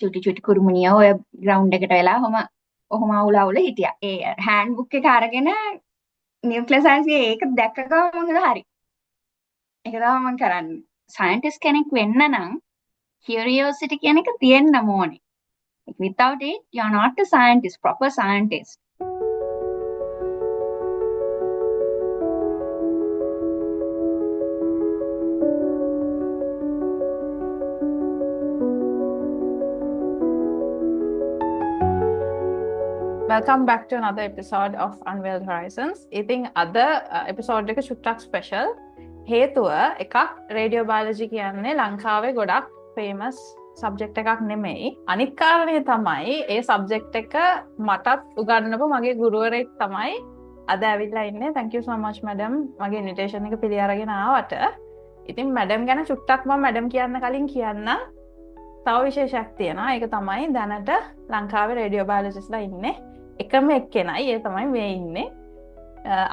චුටි කුරුමුණිය ඔය ග්‍රවුන්ඩ් එකට වෙලා ඔහොම අවුල හිටියා. ඒ හෑන්ඩ් බුක් එක අරගෙන නියුක්ලියර් සයන්ස් ඒක දැක්ක ගමන් මම හරි. ඒක තමයි මම කරන්නේ. සයන්ටිස්ට් කෙනෙක් වෙන්න නම් curiosity කියන එක තියෙන්න ඕනේ. Without it, you're not a scientist, proper scientist. Welcome back to another episode of Unveiled Horizons. ඉතින් අද එපිසෝඩ් එක චුට්ටක් ස්පෙෂල්. හේතුව එකක් රේඩියෝ බයොලොජි කියන්නේ ලංකාවේ ගොඩක් ෆේමස් සබ්ජෙක්ට් එකක් නෙමෙයි. අනිත් කාරණය තමයි ඒ සබ්ජෙක්ට් එක මටත් උගන්වපු මගේ ගුරුවරයෙක් තමයි අද ඇවිල්ලා ඉන්නේ. Thank you so much madam මගේ ඉන්විටේෂන් එක පිළි අරගෙන ආවට. ඉතින් madam ගැන චුට්ටක් මම madam කියන්න කලින් කියන්නම්. තව විශේෂයක් තියෙනවා. ඒක තමයි දැනට ලංකාවේ රේඩියෝ බයොලොජිස්ලා ඉන්නේ එකම එක්කෙනයි. ඒ තමයි මේ ඉන්නේ.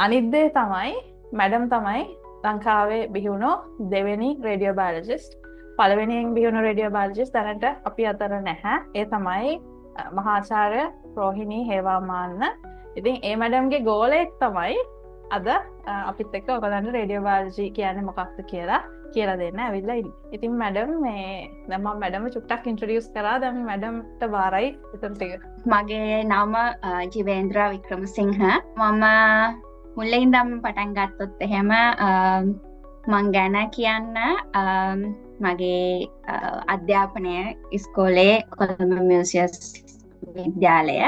අනිත් දේ තමයි madam තමයි ලංකාවේ බිහිවුණු දෙවෙනි රේඩියෝ බයොලොජිස්ට්. පළවෙනියෙන් බිහිවුණු රේඩියෝ බයොලොජිස්ට් දැනට අපි අතර නැහැ. ඒ තමයි මහාචාර්ය රෝහිණී හේවාමාන්න. ඉතින් ඒ madamගේ ගෝලයෙක් තමයි අද අපිත් එක්ක ඔයගලන්ට රේඩියෝ බයොලොජි කියන්නේ මොකක්ද කියලා දෙන්න ඇවිල්ලා ඉන්නේ. ඉතින් madam මේ දැන් මම madam චුට්ටක් ඉන්ට්‍රොඩියුස් කරා. දැන් madamට බාරයි ඉතින් ටික. මගේ නම ජීවේන්ද්‍ර වික්‍රමසිංහ. මම මුලින් ඉඳන් පටන් ගත්තොත් එහෙම මං ගැන කියන්න මගේ අධ්‍යාපනය ඉස්කෝලේ කොළඹ මියුසියස් විද්‍යාලය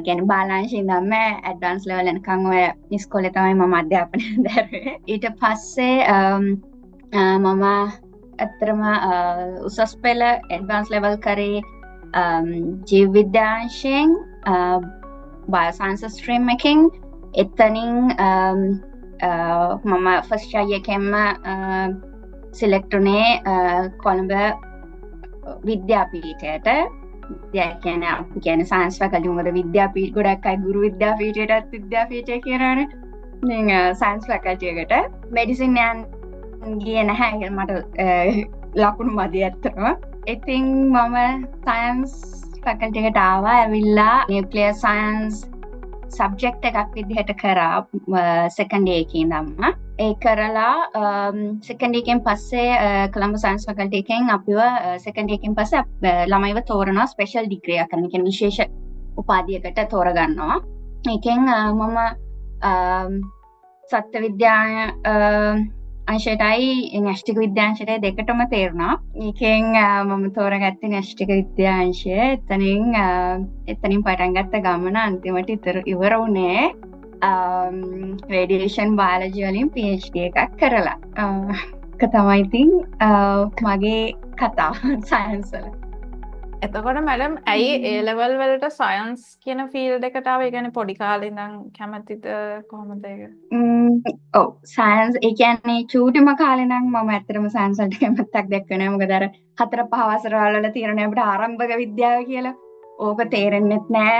ගැන බාලාංශ ඉඳන්ම ඇඩ්වාන්ස් ලෙවල් එනකන් ඔය ඉස්කෝලේ තමයි මම අධ්‍යාපනය දරුවේ. ඊට පස්සේ මම ඇත්තටම උසස් පෙළ ඇඩ්වාන්ස් ලෙවල් කරේ ජීව විද්‍යාංශයෙන් බයෝසයන්ස් ස්ට්‍රීම් එකකින්. එතනින් මම ෆස්ට් ට්‍රයි එකෙන්ම සිලෙක්ට් වුණේ කොළඹ විද්‍යාපීඨයට. අපි කියන්නේ සයන්ස් ෆැකල්ටි මොකද විද්‍යාපීඨ ගොඩක් අය ගුරු විද්‍යාපීඨයටත් විද්‍යාපීඨය කියනවනේ. ඉතින් සයන්ස් ෆැකල්ටි එකට මෙඩිසින් යන්න ගියේ නැහැ. මට ලකුණු මදි ඇත්තටම. ඉතින් මම සයන්ස් ෆැකල්ටි එකට ආවා. ඇවිල්ලා නියුක්ලියර් සයන්ස් සබ්ජෙක්ට් එකක් විදිහට කරා සෙකන්ඩ් එකේ ඉඳන්ම. ඒ කරලා සෙකන්ඩ් එකෙන් පස්සේ කොළඹ සයන්ස් ෆැකල්ටි එකෙන් අපිව සෙකන්ඩ් එකෙන් පස්සේ ළමයිව තෝරනවා ස්පෙෂල් ඩිග්‍රී එකක් කරන. කියන්නේ විශේෂ උපාධියකට තෝරගන්නවා. ඒකෙන් මම සත්ත්ව විද්‍යා අංශයටයි න්‍යෂ්ටික විද්‍යාංශයටයි දෙකටම තේරුණා. ඒකෙන් මම තෝරගත්තේ න්‍යෂ්ටික විද්‍යාංශය. එතනින් පටන් ගත්ත ගමන අන්තිමට ඉවර වුණේ රේඩියේෂන් බයොලොජි වලින් PhD එකක් කරලා. ඒක තමයි ඉතින් මගේ කතාව සයන්ස් වල. එතකොට මැඩම් ඇයි ඒ ලෙවල් වලට සයන්ස් කියන ෆීල්ඩ් එකට ආවේ? ඒ කියන්නේ පොඩි කාලේ ඉඳන් කැමතිද කොහොමද ඒක? ඔව් සයන්ස් ඒ කියන්නේ චූටිම කාලේ නම් මම ඇත්තටම සයන්ස් වලට කැමැත්තක් දැක්කේ නෑ. මොකද අර 4-5 වසරවල වල තියෙන අපිට ආරම්භක විද්‍යාව කියලා ඕක තේරෙන්නෙත් නෑ.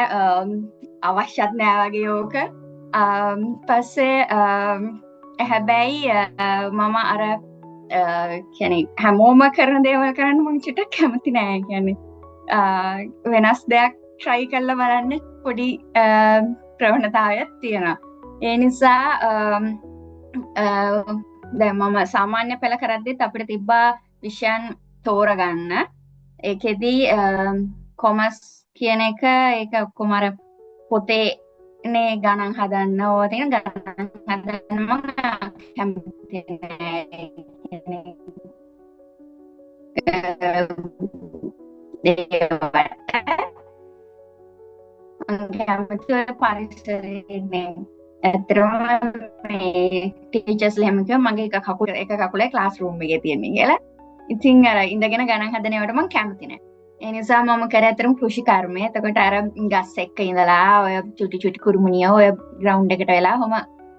අවශ්‍යත් නෑ වගේ ඕක. පස්සේ හැබැයි මම අර කියන්නේ හැමෝම කරන දේවල් කරන්න මම චුට්ටක් කැමති නෑ. කියන්නේ වෙනස් දෙයක් try කරලා බලන්න පොඩි ප්‍රවණතාවයක් තියෙනවා. ඒ නිසා දැන් මම සාමාන්‍ය පෙළ කරද්දිත් අපිට තිබ්බා විෂයන් තෝරගන්න. ඒකෙදි කොමර්ස් කියන එක ඒක ඔක්කොම අර පොතේ නේ ගණන් හදන්න ඕවා තියෙන ගණන් හදන්න මම කැමති නෑ. පරිසරයේ ඇත්තටම මේ ටීචර්ස් ලෙම කිව්වා මගේ එක කකුලේ ක්ලාස් රූම් එකේ තියෙන්නේ කියලා. ඉතින් අර ඉඳගෙන ගණන් හදන ඒවාට මම කැමති නෑ. ඒ නිසා මම කරේ අතරම කෘෂි කර්මය. එතකොට අර ගස් එක්ක ඉඳලා ඔය චුටි කුරුමුණිය ඔය ග්‍රවුන්ඩ් එකට වෙලා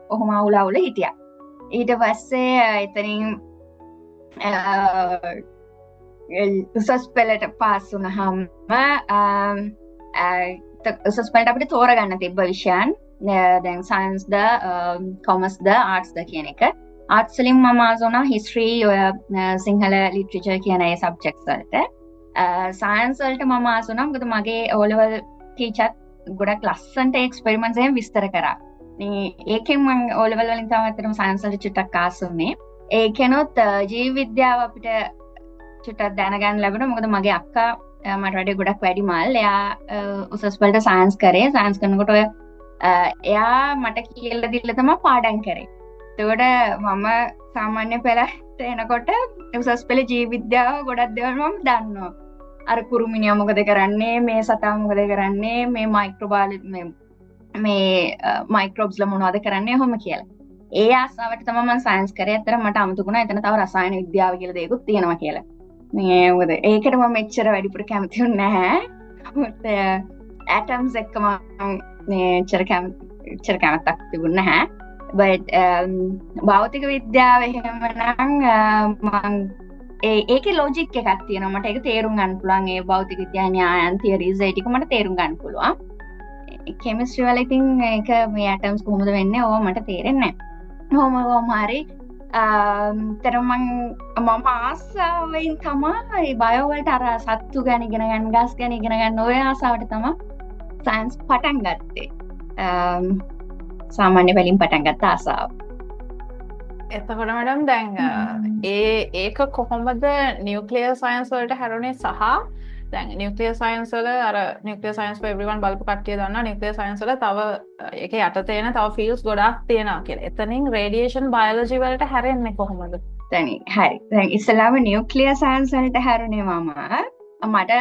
ඔහොම අවුල හිටියා. ඊට පස්සේ එතනින් උසස් පෙළට පාස් වුණාම උසස් පෙළට අපිට තෝරගන්න තිබ්බ විෂයන් දැන් සයන්ස්ද කොමර්ස්ද ආර්ට්ස්ද කියන එක. ආර්ට්ස් වලින් මම ආසුණා හිස්ටරි ඔය සිංහල ලිටරේචර් කියන ඒ සබ්ජෙක්ට්ස් වලට. සයන්ස් වලට මම ආස වුණා. මොකද මගේ O level ටීචර් ගොඩක් ලස්සනට එක්ස්පෙරිමන්ට්ස් එහෙම විස්තර කරා. ඒකෙන් මම O level වලින් තමයි අතටම සයන්ස් වලට චුට්ටක් ආස වුනේ. ඒකෙනොත් ජීව විද්‍යාව අපිට චුට්ටක් දැනගන්න ලැබුණා. මොකද මගේ අක්කා මට වඩා ගොඩක් වැඩිමල්. එයා උසස් වලට සයන්ස් කරේ. සයන්ස් කරනකොට ඔය එයා මට කියලා දීලා තමයි පාඩම් කරේ. එතකොට මම සාමාන්‍ය පෙළට එනකොට උසස් පෙළ ජීව විද්‍යාව ගොඩක් දේවල් මම දන්නවා. අර කුරුමිනියා මොකද කරන්නේ, මේ සතා මොකද කරන්නේ, මේ මයික්‍රෝබ්ස්ලා මොනවද කරන්නේ ඔහොම කියලා. ඒ ආසාවට තමයි මම සයන්ස් කරේ. ඇත්තට මට අමතකුණා එතන තව රසායන විද්‍යාව කියලා දෙයක්ත් තියෙනවා කියලා. මොකද ඒකට මම මෙච්චර වැඩිපුර කැමති වුණේ නැහැ. මොකද ඇටම්ස් එක්ක මම මෙච්චර කැමැත්තක් තිබුණේ නැහැ. but භෞතික විද්‍යාව එහෙමනම් මම ඒකේ ලොජික් එකක් තියෙනවා. මට ඒක තේරුම් ගන්න පුළුවන්. ඒ භෞතික විද්‍යා න්‍යායන් තියරිස් ඒ ටික මට තේරුම් ගන්න පුළුවන්. කෙමිස්ට්‍රි වල ඉතින් ඒක මේ ඇටම්ස් කොහොමද වෙන්නේ ඕවා මට තේරෙන්නේ නැහැ. කොහොම හරි මම ආසාවෙන් තමයි බයෝ වලට අර සත්තු ගැන ඉගෙන ගන්න, ගස් ගැන ඉගෙන ගන්න ඔය ආසාවට තමයි සයන්ස් පටන් ගත්තේ. සාමාන්‍ය වලින් පටන් ගත්ත ආසාව. එතකොට මඩම් දැන් ඒක කොහොමද නියුක්ලියර් සයන්ස් වලට හැරුණේ සහ දැන් නියුක්ලියර් සයන්ස් වල අර නියුක්ලියර් සයන්ස් for everyone බලපු කට්ටිය දන්නවා නියුක්ලියර් සයන්ස් වල තව ඒකේ යටතේ එන තව ෆීල්ඩ්ස් ගොඩක් තියෙනවා කියලා. එතනින් රේඩියේෂන් බයොලොජි වලට හැරෙන්නේ කොහොමද? හරි. දැන් ඉස්සෙල්ලාම නියුක්ලියර් සයන්ස් වලට හැරුණේ මට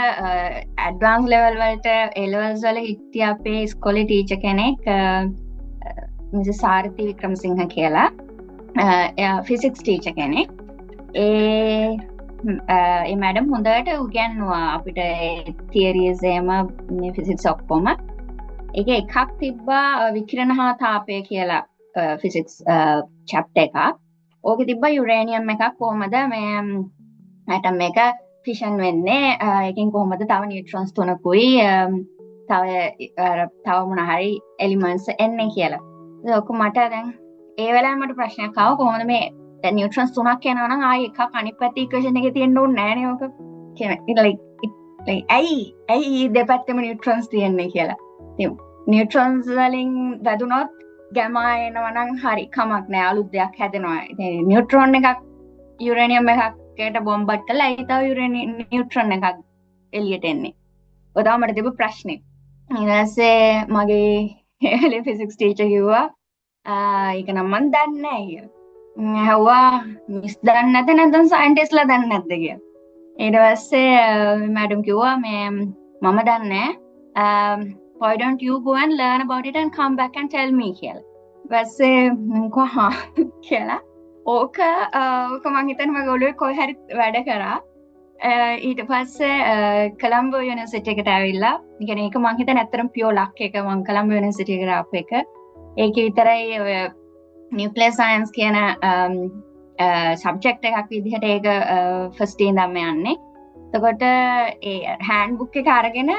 ඇඩ්වාන්ස් ලෙවල් වලට A levels වල හිටිය අපේ ඉස්කෝලේ ටීචර් කෙනෙක් මිසස් සාරති වික්‍රමසිංහ කියලා. ෆිසික්ස් ටීචර් කෙනෙක්. ඒ මැඩම් හොඳට උගන්වුවා අපිට තියරිස් එහෙම ෆිසික්ස් ඔක්කොම. ඒක එකක් තිබ්බා විකිරණ හා තාපය කියලා ෆිසික්ස් චැප්ටර් එකක්. ඕකේ තිබ්බා යුරේනියම් එකක් කොහමද මේ ඇටම් එක ෆිෂන් වෙන්නේ. ඒකෙන් කොහොමද තව නියුට්‍රෝන්ස් තුනකුයි තව මොන හරි එලිමන්ට්ස් එන්නේ කියලා. ඒක මට දැන් ඒ වෙලාවේ මට ප්‍රශ්නයක් ආවා කොහොමද මේ දැන් නියුට්‍රෝන්ස් තුනක් යනවා නම් ආයේ එකක් අනිත් පැත්තේ ඉක්වේෂන් එකේ තියෙන්න ඕනේ නැහැ නේ ඔක කියන ඇයි දෙපැත්තෙම නියුට්‍රෝන්ස් තියෙන්නේ කියලා. ඉතින් නියුට්‍රෝන්ස් වලින් වැදුනොත් ගැමා එනවා නම් හරි කමක් නැහැ අලුත් දෙයක් හැදෙනවා. ඉතින් නියුට්‍රෝන් එකක් යුරේනියම් එකකට බෝම්බ් කළා ඒ තව නියුට්‍රෝන් එකක් එළියට එන්නේ. ඔය තමයි මට තිබු ප්‍රශ්නේ. ඊට පස්සේ මගේ ෆිසික්ස් ටීචර් කිව්වා ඒක නම් මන් දන්නේ නැහැ කියලා. ඇහුවා මිස් දන්නේ නැද නැත්නම් සයන්ටිස්ට්ලා දන්නේ නැද්ද කියලා. ඊට පස්සේ මැඩම් කිව්වා මම දන්නේ why don't you go and learn about it and come back and tell me කියලා. ඊපස්සේ මම කිව්වා කියලා. ඕක මං හිතන්නේ මගේ ඔළුවේ කොහේ හරි වැඩ කරා. ඊට පස්සේ කොලම්බෝ යුනිවර්සිටි එකට ඇවිල්ලා يعني ඒක මං හිතන්නේ ඇත්තටම පියෝ ලක් එක මං කොලම්බෝ යුනිවර්සිටි එකට ආපු එක. ඒකේ විතරයි ඔය නියුක්ලියර් සයන්ස් කියන සබ්ජෙක්ට් එකක් විදිහට ඒක ෆස්ට් ඉඳන්ම යන්නේ. එතකොට ඒ හෑන්ඩ් බුක් එක අරගෙන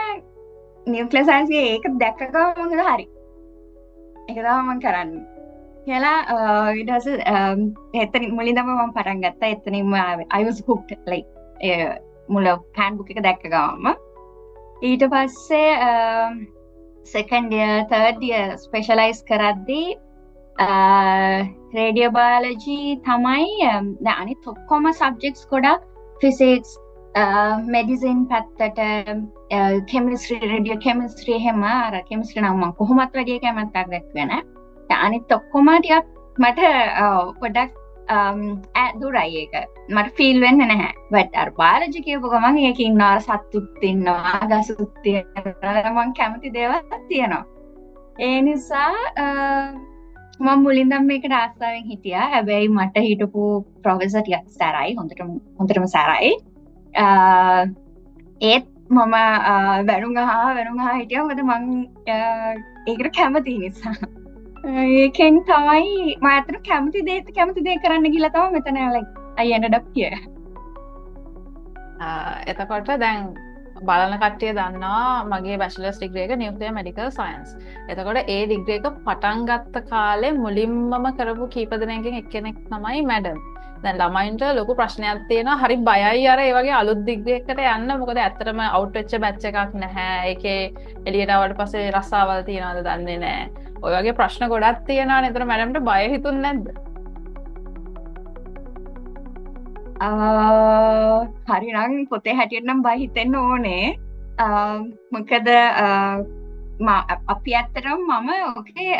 නියුක්ලියර් සයන්ස් එකේ ඒක දැක්ක ගමන් මම හරි. ඒක තමයි මම කරන්නේ. කියලා ඊට පස්සේ එතන මුලින්දම මම පටන් ගත්තා. එතනින්ම I was hooked like මුල හෑන්ඩ් බුක් එක දැක්ක ගමන්. ඊට පස්සේ second year third year specialize කරද්දී රේඩියෝ බයොලොජි තමයි දැන් අනිත් ඔක්කොම සබ්ජෙක්ට්ස් ගොඩක් ෆිසික්ස් මෙඩිසින් පැත්තට කෙමිස්ට්‍රි රේඩියෝ කෙමිස්ට්‍රි එහෙම අර කෙමිස්ට්‍රි නම් මම කොහොමත් වැඩි කැමැත්තක් දැක්වේ නෑ. දැන් අනිත් ඔක්කොම ටිකක් මට පොඩක් දුරයි ඒක. මට ෆීල් වෙන්නේ නැහැ. but අර බයොලොජි කියපු ගමන් ඒකේ ඉන්නවා සත්තුත් ඉන්නවා ගසුත් තියෙනවා මම කැමති දේවල් තියෙනවා. ඒ නිසා මම මුලින්දම මේකට ආසාවෙන් හිටියා. හැබැයි මට හිටපු ප්‍රොෆෙසර් ටිකක් සැරයි. හොඳටම සැරයි. ඒත් මම වැරුම් අහා හිටියා. මොකද මම ඒකට කැමති නිසා. ඒකෙන් තමයි මම අතට කැමති දේ කරන්න ගිහලා තමයි මෙතන like I ended up here. එතකොට දැන් බලන කට්ටිය දන්නවා මගේ බැචලර්ස් ඩිග්‍රී එක නියුක්ලියර් මෙඩිකල් සයන්ස්. එතකොට ඒ ඩිග්‍රී එක පටන් ගත්ත කාලේ මුලින්මම කරපු කීප දෙනෙක්ගෙන් එක්කෙනෙක් තමයි මැඩම්. දැන් ළමයින්ට ලොකු ප්‍රශ්නයක් තියෙනවා හරි බයයි අර ඒ වගේ අලුත් දිග්ගයකට යන්න මොකද ඇත්තටම අවුට් වෙච්ච බැච් එකක් නැහැ ඒකේ එළියට ආවට පස්සේ රස්සාවල් තියනවද දන්නේ නැහැ ඔය වගේ ප්‍රශ්න ගොඩක් තියෙනවා නේද මැඩම්ට බය හිතුන්නේ නැද්ද හරිනම් පොතේ හැටියට නම් බය හිතෙන්න ඕනේ මොකද අපි ඇත්තටම මම ඔකේ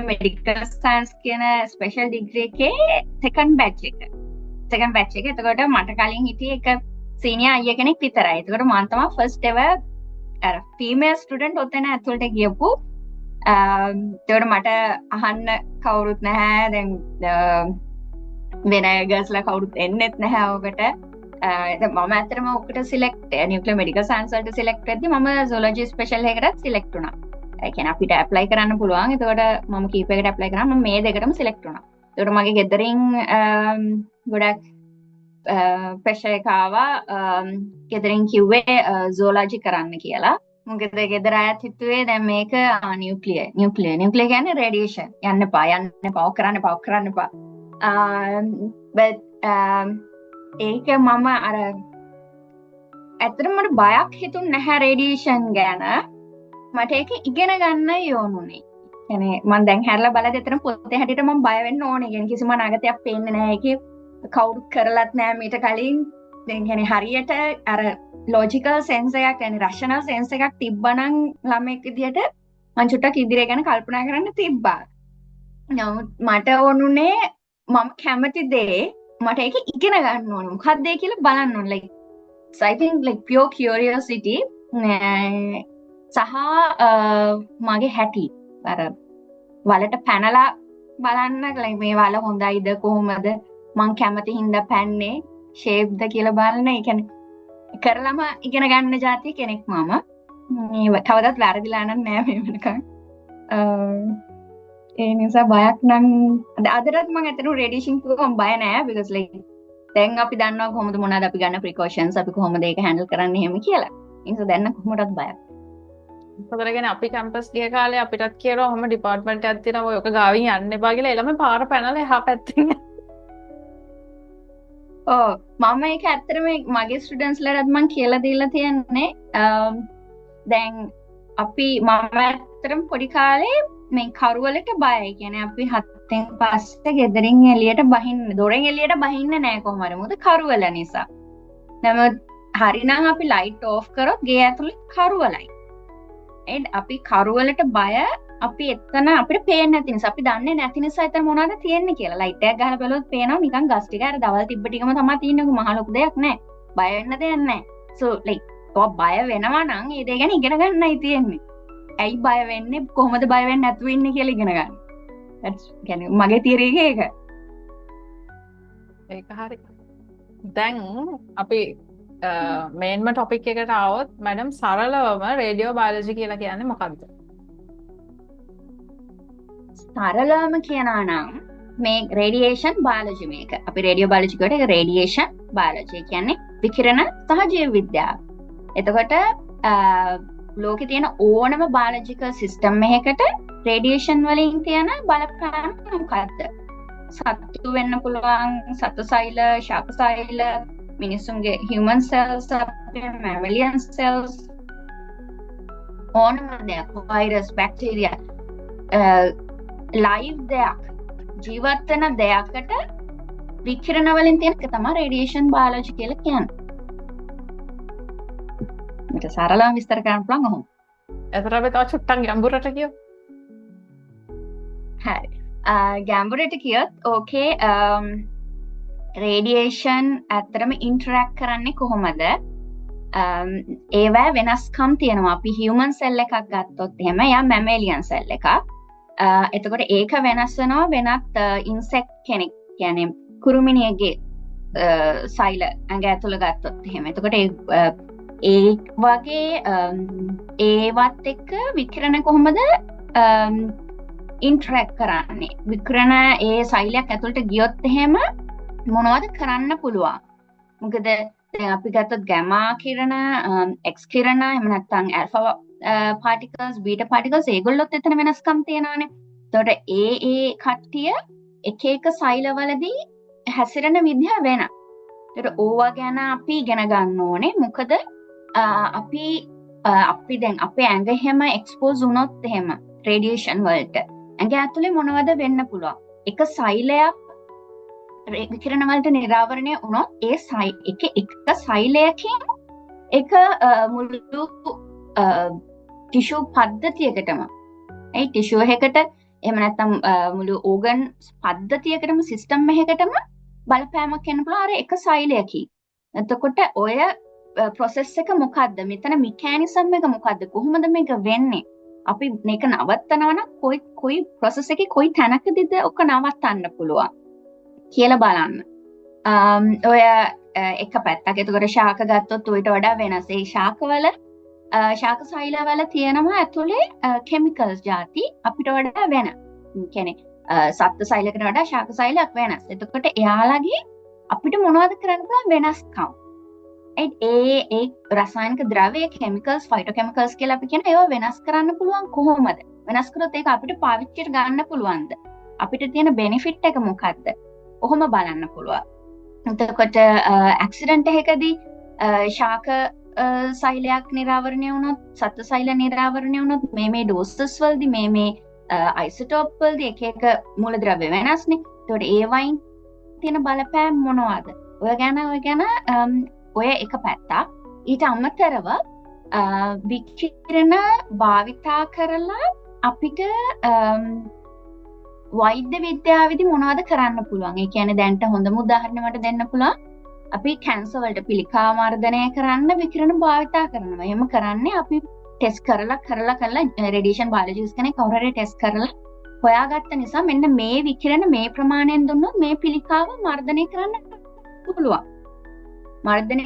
මෙඩිකල් සයන්ස් කියන ස්පෙෂල් ඩිග්‍රී එකේ සෙකන්ඩ් බැච් එක එතකොට මට කලින් හිටියේ එක සීනියර් අයියා කෙනෙක් විතරයි එතකොට මම තමයි ෆස්ට් එවර් අර ෆීමේල් ස්ටුඩන්ට් ඔතන ඇතුළට ගියපු එතකොට මට අහන්න කවුරුත් නැහැ දැන් වෙන ගර්ල්ස්ලා කවුරුත් එන්නෙත් නැහැ ඔකට මම ඇත්තටම ඔකට සිලෙක්ට් නියුක්ලියර් මෙඩිකල් සයන්ස් වලට සිලෙක්ට් වෙද්දි මම zoology ස්පෙෂල් එකකට සිලෙක්ට් වුණා ඒ කියන්නේ අපිට ඇප්ලයි කරන්න පුළුවන් එතකොට මම කීප එකට ඇප්ලයි කරා මම මේ දෙකටම සිලෙක්ට් වුණා එතකොට මගේ ගෙදරින් ගොඩක් ප්‍රෙෂර් එක ආවා ගෙදරින් කිව්වේ zoology කරන්න කියලා මොකද ගෙදර අයත් හිතුවේ දැන් මේක නියුක්ලියර් කියන්නේ රේඩියේෂන් යන්න එපා කරන්න එපා but ඒක මම අර ඇත්තටම මට බයක් හිතුන්නේ නැහැ රේඩියේෂන් ගැන මට ඒක ඉගෙන ගන්න යෝනුනේ. يعني මම දැන් හැරලා බලද්දි ඇත්තටම පොතේ හැටියට මම බය වෙන්න ඕනේ. يعني කිසිම අනාගතයක් පේන්නේ නැහැ. ඒකේ කවුරුත් කරලත් නැහැ මීට කලින්. දැන් يعني හරියට අර ලොජිකල් සෙන්ස් එකක් يعني රෂනල් සෙන්ස් එකක් තිබ්බනම් ළමෙක් විදියට මං චුට්ටක් ඉදිරිය ගැන කල්පනා කරන්න තිබ්බා. නමුත් මට ඕනුනේ මම කැමති දේ මට ඒක ඉගෙන ගන්න ඕනේ. මොකක්ද ඒ කියලා බලන්න ඕනේ. like so I think like pure curiosity සහ මගේ හැටි අර වලට පැනලා බලන්න like මේ වල හොඳයිද කොහොමද මං කැමති හින්දා පැන්නේ shape ද කියලා බලන. ඒ කියන්නේ කරලම ඉගෙන ගන්න જાතිය කෙනෙක් මම. මේ කවදාවත් වැරදිලා නෑ මේ වෙනකන්. ඒ නිසා බයක් නම් අදටත් මම ඇත්තටම රේඩියේෂන් කිව්වම බය නෑ because like දැන් අපි දන්නවා කොහොමද මොනවද අපි ගන්න precautions අපි කොහොමද ඒක handle කරන්නේ එහෙම කියලා. ඒ නිසා දැන් නම් කොහොමදත් බයක්. ඒකදගෙන අපි කැම්පස් ගිය කාලේ අපිටත් කියනවා ඔහම ඩිපාර්ට්මන්ට් එකක් තියෙනවා ඔය ඔක ගාවින් යන්න එපා කියලා ළමයි පාර පැනලා එහා පැත්තෙන් මම ඒක ඇත්තටම මගේ ස්ටුඩන්ට්ස්ලාටත් මම කියලා දීලා තියෙන්නේ දැන් අපි මම ඇත්තටම පොඩි කාලේ මේ කරුවලට බයයි. කියන්නේ අපි 7න් පස්සේ ගෙදරින් එළියට බහින්න දොරෙන් එළියට බහින්නේ නැහැ කොහොම හරි. මොකද කරුවල නිසා. නමුත් හරිනම් අපි ලයිට් ඕෆ් කරොත් ගේ ඇතුලේ කරුවලයි. අපි කරුවලට බය අපි එතන අපිට පේන්නේ නැති නිසා අපි දන්නේ නැති නිසා එතන මොනවද තියෙන්නේ කියලා ලයිට් එකක් ගහලා බලුවොත් පේනවා නිකන් ගස් ටික අර දවල් තිබ්බ ටිකම තමයි තියෙන්නේ මහ ලොකු දෙයක් නැහැ බය වෙන්න දෙයක් නැහැ so like ඔය බය වෙනවා නම් ඒ දේ ගැන ඉගෙන ගන්නයි තියෙන්නේ ඇයි බය වෙන්නේ කොහොමද බය වෙන්නේ නැතුව ඉන්නේ කියලා ඉගෙන ගන්න that's කියන්නේ මගේ තියරි එක ඒක හරි දැන් අපි මේන්ම ටොපික් එකට આવොත් මැඩම් සරලවම රේඩියෝ බයොලොජි කියලා කියන්නේ මොකක්ද? සරලවම කියනවා නම් මේ රේඩියේෂන් බයොලොජි මේක. අපි රේඩියෝ බයොලොජි කියවට ඒක රේඩියේෂන් බයොලොජි කියන්නේ විකිරණ සහ ජීව විද්‍යාව. එතකොට ලෝකේ තියෙන ඕනම බයොලොජිකල් සිස්ටම් එකකට රේඩියේෂන් වලින් තියෙන බලපෑම මොකක්ද? සත්තු වෙන්න පුළුවන් සත්තු සෛල, ශාක සෛල මිනිස්සුන්ගේ human cells mammalian cells ඕනම දෙයක් virus bacteria live දෙයක් ජීවත් වෙන දෙයකට විකිරණ වලින් තියෙන එක තමයි radiation biology කියලා කියන්නේ. මේක සරලව විස්තර කරන්න පුළුවන් ඔහොම. එතකොට අපි තව චුට්ටක් ගැඹුරට කියමු. හරි. ගැඹුරට කියොත් ඕකේ රේඩියේෂන් ඇත්තරම ඉන්ටරැක්ට් කරන්නේ කොහොමද? ඒවා වෙනස්කම් තියෙනවා. අපි හියුමන් සෙල් එකක් ගත්තොත් එහෙම යා මැමේලියන් සෙල් එකක්. එතකොට ඒක වෙනස් වෙනවා වෙනත් ඉන්සෙක්ට් කෙනෙක්. කියන්නේ කුරුමිනියගේ සෛල ඇඟ ඇතුළ ගත්තොත් එහෙම. එතකොට ඒ වගේ ඒවත් එක්ක විකිරණ කොහොමද ඉන්ටරැක්ට් කරන්නේ? විකිරණ ඒ සෛලයක් ඇතුළට ගියොත් එහෙම මොනවද කරන්න පුළුවන්? මොකද දැන් අපි ගත්තොත් ගැමා කිරණ, එක්ස් කිරණ, එහෙම නැත්නම් ඇල්ෆා පාටිකල්ස්, බීටා පාටිකල්ස් ඒගොල්ලොත් එතන වෙනස්කම් තියෙනවානේ. එතකොට ඒ කට්ටිය එක එක සෛලවලදී හැසිරෙන විදිහ වෙන. ඒතර ඕවා ගැන අපි ඉගෙන ගන්න ඕනේ. මොකද අපි දැන් අපේ ඇඟ එහෙම එක්ස්පෝස් වුණොත් එහෙම රේඩියේෂන් වලට ඇඟ ඇතුලේ මොනවද වෙන්න පුළුවන්? එක සෛලයක් විකිරණ වලට නිරාවරණය වුණොත් ඒ එක සෛලයකින් එක මුළු ටිෂු පද්ධතියකටම ඒ ටිෂු එකකට එහෙම නැත්නම් මුළු ඕගන් පද්ධතියකටම සිස්ටම් එකකටම බලපෑමක් එන්න පුළුවන් අර එක සෛලයකින්. එතකොට ඔය ප්‍රොසෙස් එක මොකද්ද? මෙතන මෙකැනිසම් එක මොකද්ද? කොහොමද මේක වෙන්නේ? අපි මේක නවත්තනවා නම් කොයි ප්‍රොසෙස් එකේ කොයි තැනකදද ඔක නවත්තන්න පුළුවන් කියලා බලන්න. ඔය එක පැත්තක්. එතකොට ශාක ගත්තොත් ඌට වඩා වෙනස්. ඒ ශාකවල ශාක සෛලවල තියෙනවා ඇතුලේ කෙමිකල්ස් ಜಾති අපිට වඩා වෙන. කියන්නේ සත්ත්ව සෛලයකට වඩා ශාක සෛලයක් වෙනස්. එතකොට එයාලගේ අපිට මොනවද කරන්න පුළුවන් වෙනස්කම්? ඒ රසායනික ද්‍රව්‍ය කෙමිකල්ස් ෆයිටෝකෙමිකල්ස් කියලා අපි කියන ඒවා වෙනස් කරන්න පුළුවන් කොහොමද? වෙනස් කරොත් ඒක අපිට පාවිච්චියට ගන්න පුළුවන්ද? අපිට තියෙන බෙනිෆිට් එක මොකක්ද? කොහොම බලන්න පුළුවන්. එතකොට ඇක්සිඩන්ට් එකකදී ශාක සෛලයක් නිරාවරණය වුණොත් සත්ත්ව සෛල නිරාවරණය වුණොත් මේ ඩෝසස් වලදී මේ අයිසෝටෝප් වලදී එක මූලද්‍රව්‍ය වෙනස්නේ. එතකොට ඒ වයින් තියෙන බලපෑම් මොනවද? ඔය ගැන ඔය එක පැත්තක්. ඊට අමතරව විකිරණ භාවිතා කරලා අපිට වෛද්‍ය විද්‍යාවේදී මොනවද කරන්න පුළුවන්? ඒ කියන්නේ දැන්ට හොඳම උදාහරණයක් දෙන්න පුළුවන්. අපි කැන්සර් වලට පිළිකා මර්ධනය කරන්න විකිරණ භාවිතා කරනවා. එහෙම කරන්නේ අපි ටෙස්ට් කරලා රේඩියේෂන් බයොලොජිස්ට් කෙනෙක් කවුරු හරි ටෙස්ට් කරලා හොයාගත්ත නිසා මෙන්න මේ විකිරණ මේ ප්‍රමාණයෙන් දුන්නොත් මේ පිළිකාව මර්ධනය කරන්න පුළුවන්. මර්ධනය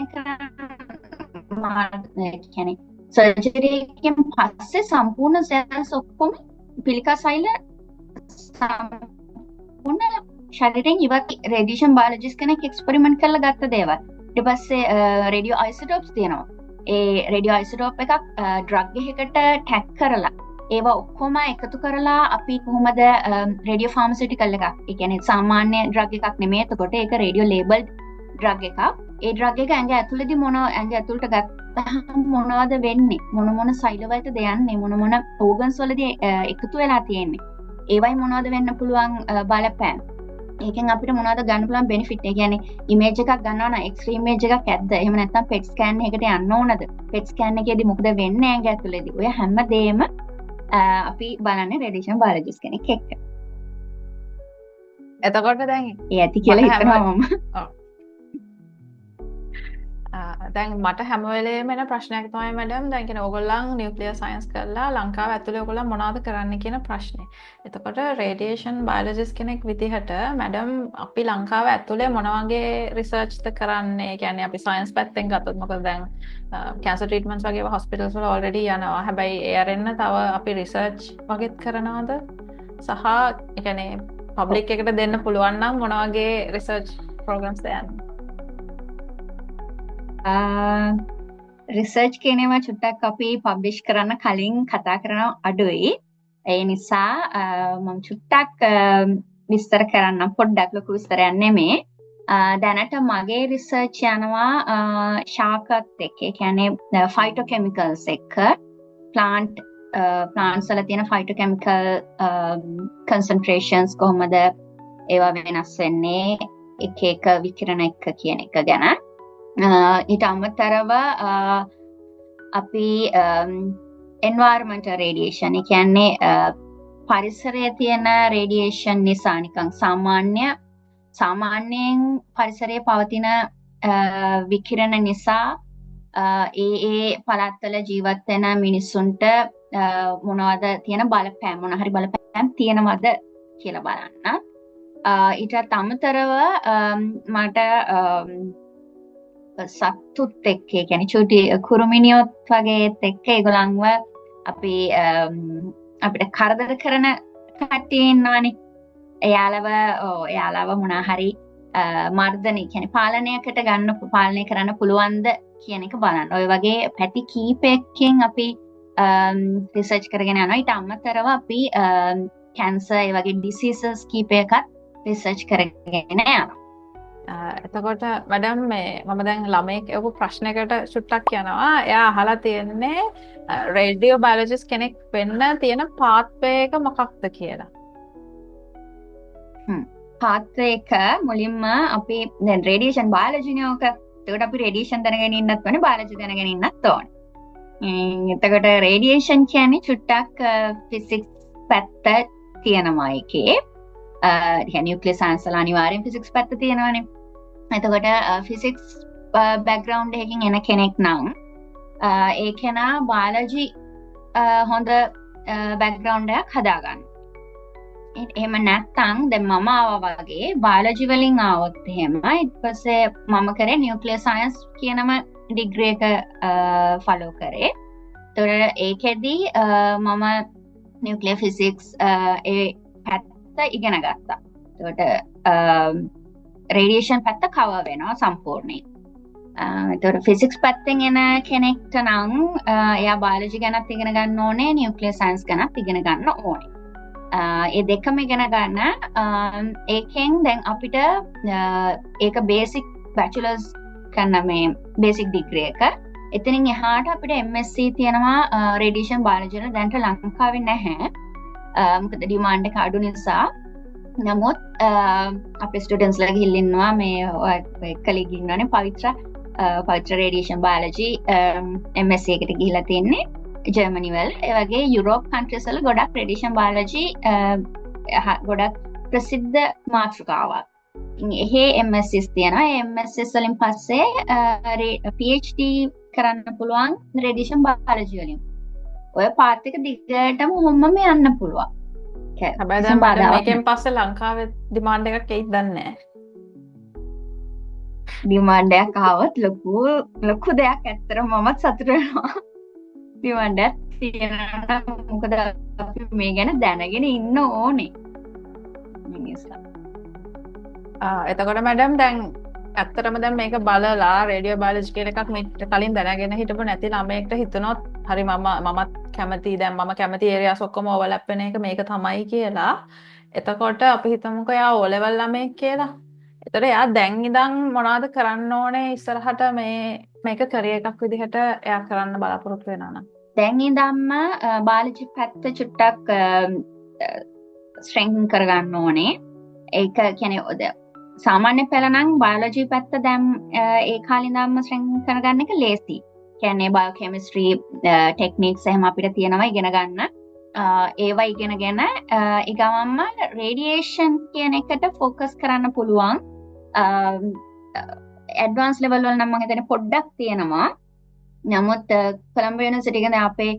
කියන්නේ සර්ජරි එකෙන් පස්සේ සම්පූර්ණ සෙල්ස් ඔක්කොම පිළිකා සෛල සම්පූර්ණ ශරීරයෙන් ඉවත් රේඩියේෂන් බයොලොජිස්ට් කෙනෙක් එක්ස්පෙරිමන්ට් කරලා ගත්ත දේවල්. ඊට පස්සේ රේඩියෝ අයිසෝටෝප්ස් තියෙනවා. ඒ රේඩියෝ අයිසෝටෝප් එකක් ඩ්‍රග් එකකට ටැග් කරලා ඒවා ඔක්කොම එකතු කරලා අපි කොහොමද රේඩියෝ ෆාර්මසිටිකල් එකක්. ඒ කියන්නේ සාමාන්‍ය ඩ්‍රග් එකක් නෙමෙයි. එතකොට ඒක රේඩියෝ ලේබල්ඩ් ඩ්‍රග් එකක්. ඒ ඩ්‍රග් එක ඇඟ ඇතුළේදී ඇඟ ඇතුළට ගත්තාම මොනවද වෙන්නේ? මොන සෛල වලටද යන්නේ? මොන ඕගන්ස් වලදී එකතු වෙලා තියෙන්නේ? ඒවයි මොනවද වෙන්න පුළුවන් බලපෑම්? ඒකෙන් අපිට මොනවද ගන්න පුළුවන් බෙනිෆිට්? ඒ කියන්නේ ඉමේජ් එකක් ගන්නවා නම් එක්ස්රේ ඉමේජ් එකක් ඇද්ද? එහෙම නැත්නම් පෙට් ස්කෑන් එකකට යන්න ඕනද? පෙට් ස්කෑන් එකේදී මොකද වෙන්නේ ඇඟ ඇතුළේදී? ඔය හැමදේම අපි බලන්නේ රේඩියේෂන් බයොලොජිස්ට් කෙනෙක් එක්ක. එතකොට දැන් ඒ ඇති කියලා හිතනවා මම. දැන් මට හැම වෙලේම එන ප්‍රශ්නයක් තමයි මැඩම් දැන් කියන ඕගොල්ලන් නියුක්ලියර් සයන්ස් කරලා ලංකාව ඇතුලේ ඕගොල්ලන් මොනවද කරන්න කියන ප්‍රශ්නේ. එතකොට රේඩියේෂන් බයොලොජිස්ට් කෙනෙක් විදිහට මැඩම් අපි ලංකාව ඇතුලේ මොන වගේ රිසර්ච්ද කරන්නේ? කියන්නේ අපි සයන්ස් පැත්තෙන් ගත්තොත් මොකද දැන් කැන්සර් ට්‍රීට්මන්ට්ස් වගේ හොස්පිටල්ස් වල ඔල්රෙඩි යනවා. හැබැයි ඒ අරෙන්න තව අපි රිසර්ච් වගේත් කරනවද? සහ ඒ කියන්නේ පබ්ලික් එකට දෙන්න පුළුවන් නම් මොන වගේ රිසර්ච් ප්‍රෝග්‍රෑම්ස් ද යන්නේ? රිසර්ච් කියනවා චුට්ටක් අපි පබ්ලිෂ් කරන්න කලින් කතා කරන අඩුයි. ඒ නිසා මම චුට්ටක් විස්තර කරන්න පොඩ්ඩක් ලොකු විස්තරයක් නෙමෙයි. දැනට මගේ රිසර්ච් යනවා ශාකත් එක්ක. ඒ කියන්නේ ෆයිටෝකෙමිකල්ස් එක්ක ප්ලාන්ට්ස් වල තියෙන ෆයිටෝකෙමිකල් කන්සන්ට්‍රේෂන්ස් කොහොමද ඒවා වෙනස් වෙන්නේ එක විකිරණ එක්ක කියන එක ගැන. ඊට අමතරව අපි environmental radiation ඒ කියන්නේ පරිසරයේ තියෙන රේඩියේෂන් නිසා නිකන් සාමාන්‍යයෙන් පරිසරයේ පවතින විකිරණ නිසා ඒ පළාත්වල ජීවත් වෙන මිනිස්සුන්ට මොනවද තියෙන බලපෑම් මොන හරි බලපෑම් තියෙනවද කියලා බලන්න. ඊටත් අමතරව මට සත්තුත් එක්ක කියන්නේ චූටි කුරුමිනියොත් වගේ එක්ක ඒගොල්ලන්ව අපිට කරදර කරන කට්ටිය ඉන්නවනේ. එයාලව මොනා හරි මර්ධනය කියන්නේ පාලනය කරන්න පුළුවන්ද කියන එක බලන්න. ඔය වගේ පැති කීපයකින් අපි රිසර්ච් කරගෙන යනවා. ඊට අමතරව අපි කැන්සර් ඒ වගේ ඩිසීසස් කීපයකට රිසර්ච් කරගෙන යනවා. එතකොට මැඩම් මේ මම දැන් ළමයෙක් එවපු ප්‍රශ්නයකට චුට්ටක් කියනවා. එයා අහලා තියෙන්නේ රේඩියෝ බයොලොජිස්ට් කෙනෙක් වෙන්න තියෙන පාත්වේ එක මොකක්ද කියලා. පාත්වේ එක මුලින්ම අපි දැන් රේඩියේෂන් බයොලොජිනේ ඕක. එතකොට අපි රේඩියේෂන් දැනගෙන ඉන්නත් ඕනේ, බයොලොජි දැනගෙන ඉන්නත් ඕනේ. එතකොට රේඩියේෂන් කියන්නේ චුට්ටක් ෆිසික්ස් පැත්ත තියෙනවා එකේ. නියුක්ලියර් සයන්ස් වල අනිවාර්යෙන් ෆිසික්ස් පැත්ත තියෙනවානේ. එතකොට ෆිසික්ස් බෑග්ග්‍රවුන්ඩ් එකකින් එන කෙනෙක් නම් ඒ කෙනා බයොලොජි හොඳ බෑග්ග්‍රවුන්ඩ් එකක් හදාගන්න. එහෙම නැත්නම් දැන් මම ආවා වගේ බයොලොජි වලින් ආවොත් එහෙම ඊට පස්සේ මම කරේ නියුක්ලියර් සයන්ස් කියනම ඩිග්‍රී එක ෆලෝ කරේ. ඒතකොට ඒකෙදි මම නියුක්ලියර් ෆිසික්ස් ඒ පැත්ත ඉගෙන ගත්තා. ඒතකොට රේඩියේෂන් පැත්ත කවර් වෙනවා සම්පූර්ණයෙන්. ඒතකොට ෆිසික්ස් පැත්තෙන් එන කෙනෙක්ට නම් එයා බයොලොජි ගැනත් ඉගෙන ගන්න ඕනේ, නියුක්ලියර් සයන්ස් ගැනත් ඉගෙන ගන්න ඕනේ. ඒ දෙකම ඉගෙන ගන්න ඒකෙන් දැන් අපිට ඒක බේසික් බැචලර්ස් කරන මේ බේසික් ඩිග්‍රී එක. එතනින් එහාට අපිට MSc තියෙනවා රේඩියේෂන් බයොලොජි වල. දැන්ට ලංකාවේ නැහැ. මොකද ඩිමාන්ඩ් එක අඩු නිසා. නමුත් අපේ ස්ටුඩන්ට්ස්ලා ගිහින් ඉන්නවා මේ කලීග් ඉන්නවනේ පවිත්‍ර රේඩියේෂන් බයොලොජි MSc එකට ගිහිලා තියෙන්නේ ජර්මනි වල. ඒ වගේ යුරෝප් කන්ට්‍රීස් වල ගොඩක් රේඩියේෂන් බයොලොජි ගොඩක් ප්‍රසිද්ධ මාතෘකාවක්. එහෙ MSCs තියෙනවා. ඒ MSCs වලින් පස්සේ PhD කරන්න පුළුවන් රේඩියේෂන් බයොලොජි වලින්. ඔය පාත් එක දිගටම හැමෝම යන්න පුළුවන්. හැබැයි දැන් මේකෙන් පස්සේ ලංකාවේ ඩිමාන්ඩ් එකක් එයිද දන්නේ නැහැ. ඩිමාන්ඩ් එකක් ආවොත් ලොකු දෙයක් ඇත්තටම මමත් සතුටු වෙනවා. ඩිමාන්ඩ් එකක් තියෙනවා. මොකද අපි මේ ගැන දැනගෙන ඉන්න ඕනේ. එතකොට මැඩම් දැන් ඇත්තටම දැන් මේක බලලා රේඩියෝ බයොලොජි කියන එකක් මෙට කලින් දැනගෙන හිටපු නැති ළමයෙක්ට හිතනොත් හරි මමත් කැමතියි දැන් මම කැමති ඒරියාස් ඔක්කොම ඕවර්ලැප් වෙන එක මේක තමයි කියලා. එතකොට අපි හිතමුකෝ එයා O level ළමයෙක් කියලා. එතකොට එයා දැන් ඉඳන් මොනවද කරන්න ඕනේ ඉස්සරහට මේක කැරියර් එකක් විදිහට එයා කරන්න බලාපොරොත්තු වෙනවා නම්? දැන් ඉඳන්ම බයොලොජි පැත්ත චුට්ටක් ස්ට්‍රෙන්ග්න් කරගන්න ඕනේ. ඒක කියන්නේ සාමාන්‍ය පෙළ නම් බයොලොජි පැත්ත දැන් ඒ කාලේ ඉඳන්ම ස්ට්‍රෙන්ග්න් කරගන්න එක ලේසි. කියන්නේ බයෝකෙමිස්ට්‍රි ටෙක්නික්ස් එහෙම අපිට තියෙනවා ඉගෙන ගන්න. ඒවා ඉගෙනගෙන ඒ ගමන්ම රේඩියේෂන් කියන එකට ફોකස් කරන්න පුළුවන්. ඇඩ්වාන්ස් ලෙවල් වල නම් මම හිතන්නේ පොඩ්ඩක් තියෙනවා. නමුත් කොළඹ යුනිවර්සිටි එකේ අපේ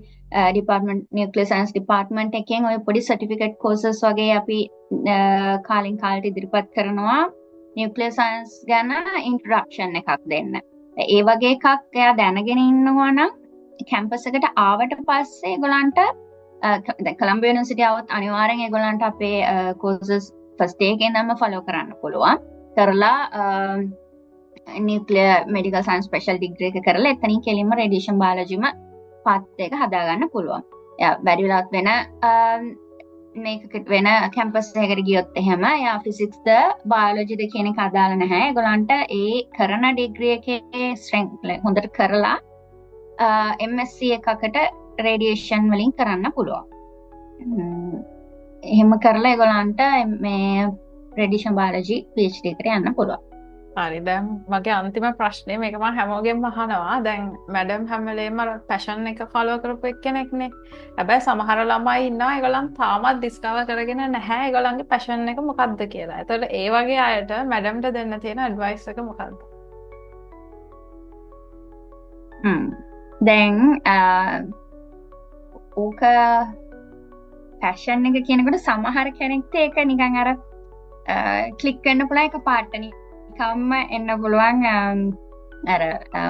ඩිපාර්ට්මන්ට් නියුක්ලියර් සයන්ස් ඩිපාර්ට්මන්ට් එකෙන් ඔය පොඩි සර්ටිෆිකේට් කෝසස් වගේ අපි කාලෙන් කාලට ඉදිරිපත් කරනවා. නියුක්ලියර් සයන්ස් ගැන ඉන්ට්‍රොඩක්ෂන් එකක් දෙන්න. ඒ වගේ එකක් එයා දැනගෙන ඉන්නවා නම් කැම්පස් එකට ආවට පස්සේ ඒගොල්ලන්ට දැන් කොළඹ යුනිවර්සිටි આવොත් අනිවාර්යෙන් ඒගොල්ලන්ට අපේ කෝසස් ෆස්ට් එකේ ඉඳන්ම ෆලෝ කරන්න පුළුවන්. කරලා nuclear medical science special degree එක කරලා එතනින් කෙලින්ම රේඩියේෂන් බයොලොජිම පාත් එක හදාගන්න පුළුවන්. එයා වැඩි වෙලාවක් වෙන කැම්පස් එකකට ගියොත් එහෙම එයා ෆිසික්ස්ද බයොලොජිද කියන එක අදාළ නැහැ. ඒගොල්ලන්ට ඒ කරන ඩිග්‍රී එකේ ස්ට්‍රෙන්ග්ත් හොඳට කරලා MSc එකකට රේඩියේෂන් වලින් කරන්න පුළුවන්. එහෙම කරලා ඒගොල්ලන්ට මේ රේඩියේෂන් බයොලොජි PhD එකට යන්න පුළුවන්. හරි දැන් මගේ අන්තිම ප්‍රශ්නේ මේක මම හැමෝගෙම අහනවා. දැන් මැඩම් හැම වෙලේම පැෂන් එක ෆලෝ කරපු එක්කෙනෙක්නේ. හැබැයි සමහර ළමයි ඉන්නවා ඒගොල්ලන් තාමත් ඩිස්කවර් කරගෙන නැහැ ඒගොල්ලන්ගේ පැෂන් එක මොකක්ද කියලා. ඒතකොට ඒ වගේ අයට මැඩම්ට දෙන්න තියෙන ඇඩ්වයිස් එක මොකක්ද? දැන් ඕක පැෂන් එක කියනකොට සමහර කෙනෙක්ට ඒක නිකන් අර ක්ලික් වෙන්න පුළුවන් එක පාටනේ. කම්ම එන්න පුළුවන් අර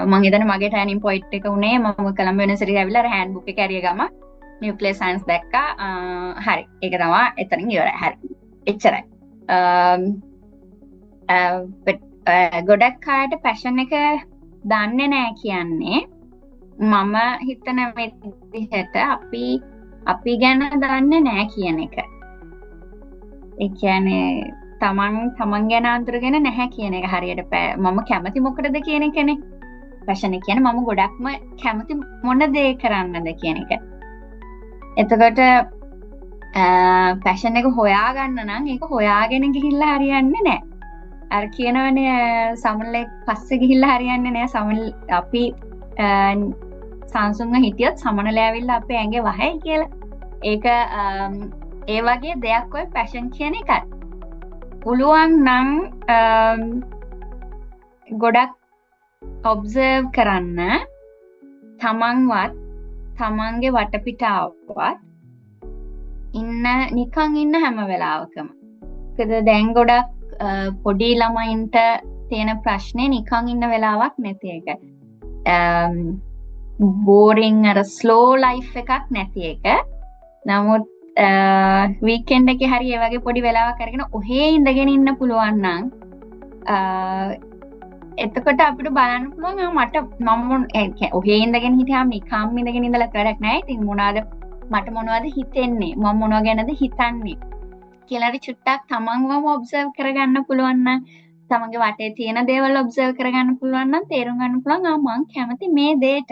මම හිතන්නේ මගේ ටර්නින් පොයින්ට් එක උනේ මම කොළඹ යුනිවර්සිටි එකේ ඇවිල්ලා අර හෑන්ඩ් බුක් එක ඇරිය ගම නියුක්ලියර් සයන්ස් දැක්කා. හරි ඒක තමයි එතනින් ඉවරයි. හරි එච්චරයි. ගොඩක් අයට පැෂන් එක දන්නේ නැහැ කියන්නේ මම හිතන විදිහට අපි ගැන දන්නේ නැහැ කියන එක. ඒ කියන්නේ තමන් ගැන අඳුරගෙන නැහැ කියන එක හරියට මම කැමති මොකටද කියන එකනේ. පැෂන් එක කියන්නේ මම ගොඩක්ම කැමති මොන දේ කරන්නද කියන එක. එතකොට පැෂන් එක හොයාගන්න නම් ඒක හොයාගෙන ගිහිල්ලා හරියන්නේ නැහැ. අර කියනවනේ සමනලෙක් පස්සේ ගිහිල්ලා හරියන්නේ නැහැ. සමනල අපි සංසුන්ව හිටියොත් සමනල ඇවිල්ලා අපේ ඇඟේ වහයි කියලා. ඒක ඒ වගේ දෙයක් ඔය පැෂන් කියන එකත්. පුළුවන් නම් ගොඩක් ඔබ්සර්ව් කරන්න තමන්වත් තමන්ගේ වටපිටාවත් නිකන් ඉන්න හැම වෙලාවකම. මොකද දැන් ගොඩක් පොඩි ළමයින්ට තියෙන ප්‍රශ්නේ නිකන් ඉන්න වෙලාවක් නැති එක. බෝරිං අර ස්ලෝ ලයිෆ් එකක් නැති එක. නමුත් වීකෙන්ඩ් එකේ හරි ඒ වගේ පොඩි වෙලාවක් අරගෙන ඔහේ ඉඳගෙන ඉන්න පුළුවන් නම් එතකොට අපිට බලන්න පුළුවන් මට මම ඔහේ ඉඳගෙන හිටියාම නිකම් ඉඳගෙන ඉඳලා වැඩක් නැහැ. ඉතින් මට මොනවද හිතෙන්නේ? මම මොනව ගැනද හිතන්නේ? කියලා චුට්ටක් තමන්වම ඔබ්සර්ව් කරගන්න පුළුවන් නම් තමන්ගේ වටේ තියෙන දේවල් ඔබ්සර්ව් කරගන්න පුළුවන් නම් තේරුම් ගන්න පුළුවන් මං කැමති මේ දේට.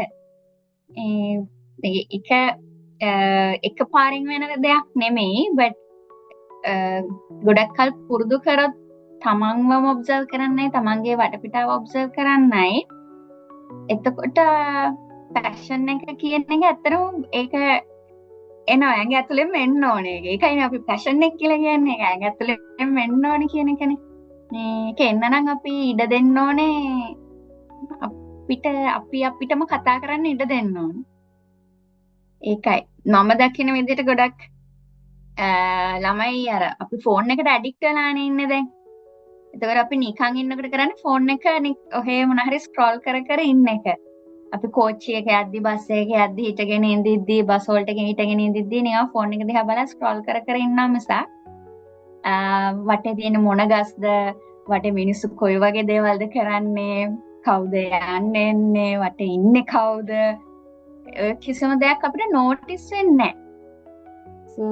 එක පාරින් වෙන දෙයක් නෙමෙයි but ගොඩක් කල් පුරුදු කරොත් තමන්වම ඔබ්සර්ව් කරන්නයි තමන්ගේ වටපිටාව ඔබ්සර්ව් කරන්නයි එතකොට පැෂන් එක කියන එක ඇත්තටම ඒක එනවා ඇඟ ඇතුලෙන් එන්න ඕනේ. ඒකයි අපි පැෂන් එක කියලා කියන්නේ. ඒක ඇඟ ඇතුලෙන් එන්න ඕනේ කියන එකනේ. මේක එන්න නම් අපි ඉඩ දෙන්න ඕනේ. අපිටම කතා කරන්න ඉඩ දෙන්න ඕනේ. ඒකයි මම දකින විදිහට ගොඩක් ළමයි අර අපි ෆෝන් එකට ඇඩික්ට් වෙලානේ ඉන්නේ දැන්. එතකොට අපි නිකන් ඉන්නකොට කරන්නේ ෆෝන් එක ඔහේ මොන හරි ස්ක්‍රෝල් කර ඉන්න එක. අපි කෝච්චි එක යද්දි බස් එක යද්දි හිටගෙන ඉඳිද්දි බස් වලට හිටගෙන ඉඳිද්දි නිකන් ෆෝන් එක දිහා බලලා ස්ක්‍රෝල් කර ඉන්නා මිසක් වටේ තියෙන මොන ගස්ද වටේ මිනිස්සු කොයි වගේ දේවල්ද කරන්නේ කවුද යන්නේ වටේ ඉන්නේ කවුද කිසිම දෙයක් අපිට නෝටිස් වෙන්නේ නැහැ. So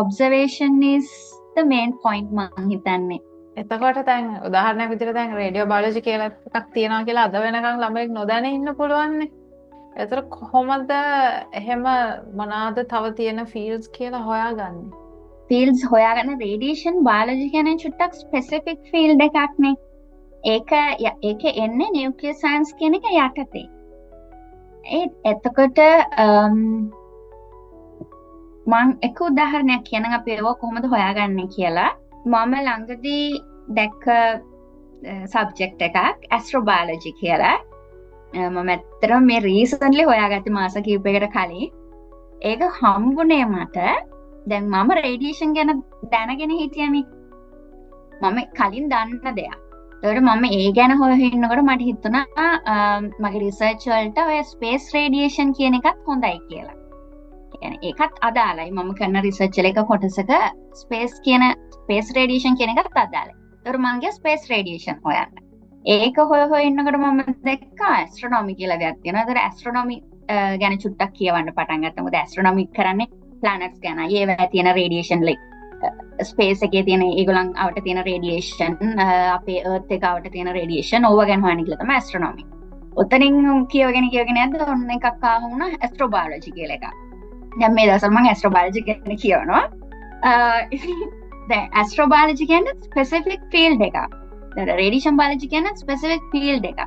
observation is the main point මම හිතන්නේ. එතකොට දැන් උදාහරණයක් විදිහට දැන් රේඩියෝ බයොලොජි කියලා එකක් තියෙනවා කියලා අද වෙනකන් ළමයෙක් නොදැන ඉන්න පුළුවන්නේ. ඒතර කොහොමද එහෙම මොනවාද තව තියෙන ෆීල්ඩ්ස් කියලා හොයාගන්නේ? ෆීල්ඩ්ස් හොයාගන්න රේඩියේෂන් බයොලොජි කියන්නේ චුට්ටක් ස්පෙસિෆික් ෆීල්ඩ් එකක් නේ. ඒක එන්නේ නියුක්ලියර් සයන්ස් කියන එක යටතේ. එතකොට මම එක උදාහරණයක් කියන්නම් අපි ඒක කොහොමද හොයාගන්නේ කියලා. මම ළඟදී දැක්ක සබ්ජෙක්ට් එකක් ඇස්ට්‍රෝබයොලොජි කියලා. මම ඇත්තටම මේ රීසන්ට්ලි හොයාගත්තේ මාස කිහිපයකට කලින්. ඒක හම්බුනේ මට දැන් මම රේඩියේෂන් ගැන දැනගෙන හිටියනේ. මම කලින් දන්න දෙයක්. ඒකට මම ඒ ගැන හොයනකොට මට හිතුණා මගේ රිසර්ච් වලට ඔය ස්පේස් රේඩියේෂන් කියන එකත් හොඳයි කියලා. කියන්නේ ඒකත් අදාළයි. මම කරන රිසර්ච් එක කොටසක ස්පේස් රේඩියේෂන් කියන එකත් අදාළයි. ඒතර මම ගියා ස්පේස් රේඩියේෂන් හොයන්න. ඒක හොය ඉන්නකොට මම දැක්කා ඇස්ට්‍රොනොමි කියලා දෙයක් තියෙනවා. ඒතර ඇස්ට්‍රොනොමි ගැන චුට්ටක් කියවන්න පටන් ගත්තා. මොකද ඇස්ට්‍රොනොමි කරන්නේ ප්ලැනට්ස් ගැන. ඒවැ තියෙන රේඩියේෂන් ස්පේස් එකේ තියෙන ඒගොල්ලන් අවට තියෙන රේඩියේෂන් අපේ අර්ත් එක අවට තියෙන රේඩියේෂන් ඕව ගැන හොයන කියලා තමයි ඇස්ට්‍රොනොමි. ඔතනින් කියවගෙන යද්දී ඔන්න එකක් ආව වුණා ඇස්ට්‍රෝබයොලොජි කියලා එකක්. දැන් මේ දවස්වල මම ඇස්ට්‍රෝබයොලොජි ගැන කියවනවා. දැන් ඇස්ට්‍රෝබයොලොජි කියන්නේ ස්පෙસિෆික් ෆීල්ඩ් එකක්. දැන් රේඩියේෂන් බයොලොජි කියන්නේ ස්පෙસિෆික් ෆීල්ඩ් එකක්.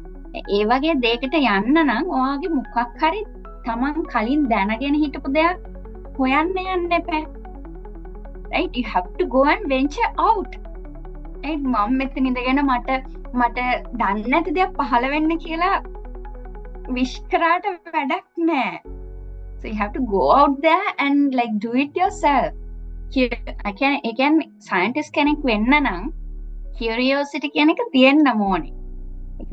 ඒ වගේ දෙයකට යන්න නම් ඔයාගේ මොකක් හරි Taman කලින් දැනගෙන හිටපු දෙයක් හොයන්න යන්න එපා. Right, you have to go and venture out. Right, මම මෙතන ඉඳගෙන මට දන්නේ නැති දේක් පහළ වෙන්න කියලා විශ් කරාට වැඩක් නැහැ. So you have to go out there and like do it yourself. Again, scientist කෙනෙක් වෙන්න නම් curiosity කියන එක තියෙන්න ඕනේ.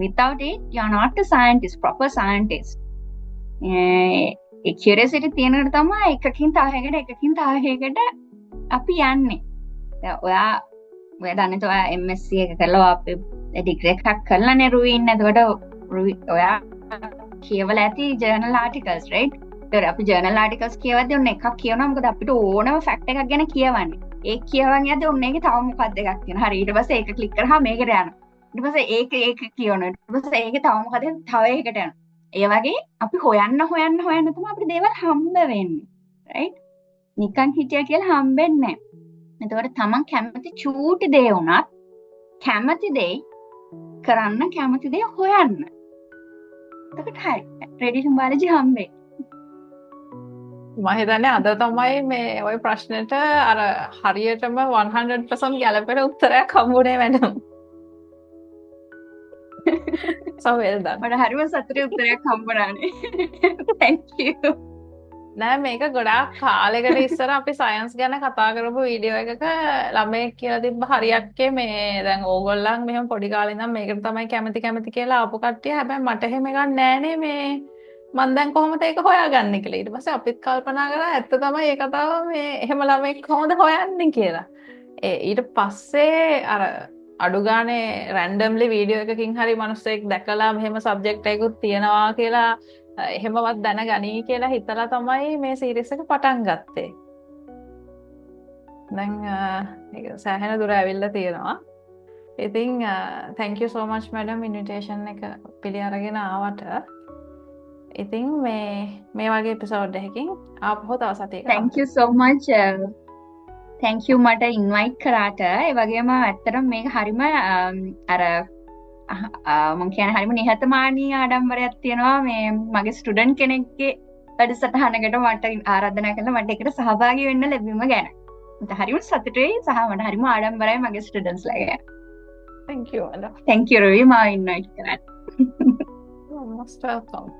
Without it, you are not a scientist, proper scientist. curiosity තියෙනකොට තමයි එකකින් තව එකකට අපි යන්නේ. ඔයා දන්නේද ඔයා MSc එක කරලා අපි ඩිග්‍රී එකක් කරලානේ රුයි ඉන්නේ. එතකොට ඔයා කියවලා ඇති ජර්නල් ආටිකල්ස් right? ඒතර අපි ජර්නල් ආටිකල්ස් කියවද්දී ඔන්න එකක් කියවනවා මොකද අපිට ඕනම ෆැක්ට් එකක් ගැන කියවන්නේ. ඒ කියවන් යද්දී ඔන්න ඒකේ තව මොකක්ද එකක් තියෙනවා. හරි ඊට පස්සේ ඒක ක්ලික් කරාම මේකට යනවා. ඊට පස්සේ ඒක කියවනවා. ඊට පස්සේ ඒකේ තව මොකද තව එකකට යනවා. ඒ වගේ අපි හොයන්න තමයි අපිට දේවල් හම්බ වෙන්නේ. right? නිකන් හිටියා කියලා හම්බෙන්නේ නැහැ. එතකොට තමන් කැමති චූටි දේ වුණත් කැමති දේ කරන්න කැමති දේ හොයන්න. එතකොට හරි. රේඩියේෂන් බයොලොජි හම්බෙන්නේ. මම හිතන්නේ අද තමයි මේ ওই ප්‍රශ්නෙට අර හරියටම 100% ගැලපෙන උත්තරයක් හම්බුනේ මැඩම්. So well done. මට හරිම සතුටුයි උත්තරයක් හම්බුණානේ. Thank you. නෑ මේක ගොඩාක් කාලෙකට ඉස්සර අපි සයන්ස් ගැන කතා කරපු වීඩියෝ එකක ළමයෙක් කියලා තිබ්බ හරියක්කේ මේ දැන් ඕගොල්ලන් මෙහෙම පොඩි කාලේ ඉඳන් මේකට තමයි කැමති කියලා ආපු කට්ටිය හැබැයි මට එහෙම එකක් නෑනේ මේ මම දැන් කොහොමද ඒක හොයාගන්නේ කියලා. ඊට පස්සේ අපිත් කල්පනා කරා ඇත්ත තමයි මේ කතාව මේ එහෙම ළමෙක් කොහොමද හොයන්නේ කියලා. ඊට පස්සේ අර අඩු ගානේ රැන්ඩම්ලි වීඩියෝ එකකින් හරි මිනිස්සෙක් දැකලා මෙහෙම සබ්ජෙක්ට් එකකුත් තියෙනවා කියලා එහෙමවත් දැනගනී කියලා හිතලා තමයි මේ සීරීස් එක පටන් ගත්තේ. දැන් ඒක සෑහෙන දුර ඇවිල්ලා තියෙනවා. ඉතින් thank you so much madam invitation එක පිළි අරගෙන ආවට. ඉතින් මේ වගේ එපිසෝඩ් එකකින් ආපහු තව සතියකට. Thank you so much. Thank you මට invite කරාට. ඒ වගේම ඇත්තටම මේක හරිම අර මම කියන්නේ හරිම නිහතමානී ආඩම්බරයක් තියෙනවා මේ මගේ ස්ටුඩන්ට් කෙනෙක්ගේ වැඩසටහනකට මට ආරාධනා කළා මට ඒකට සහභාගී වෙන්න ලැබීම ගැන. මට හරිම සතුටුයි සහ මට හරිම ආඩම්බරයි මගේ ස්ටුඩන්ට්ස්ලා ගැන. Thank you madam. Thank you රවි මාව invite කරාට. You're most welcome.